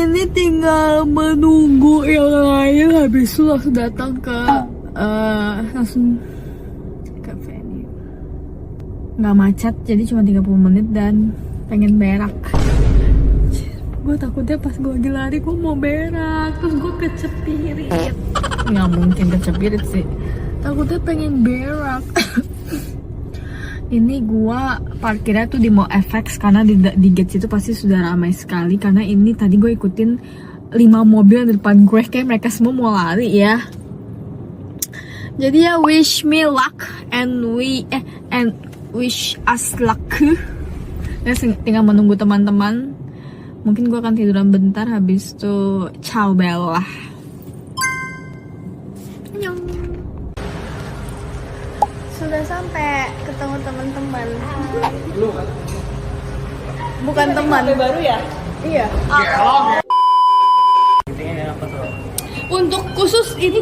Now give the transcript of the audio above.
ini tinggal menunggu yang lain, habis itu langsung datang ke venue. Nggak macet, jadi cuma 30 menit dan pengen berak. Gue takutnya pas gue lagi lari gue mau berak, terus gue kecepirit. Nggak mungkin kecepirit sih, takutnya pengen berak. Ini gua parkirnya tuh di Mall FX karena di gate situ pasti sudah ramai sekali. Karena ini tadi gue ikutin 5 mobil di depan gue, kayak mereka semua mau lari ya. Jadi ya wish me luck and wish us luck. Ya, tinggal menunggu teman-teman. Mungkin gue akan tiduran bentar, habis itu ciao Bella. Annyeong. Sudah sampai ketemu teman-teman. Bukan teman baru ya? Iya. Untuk khusus ini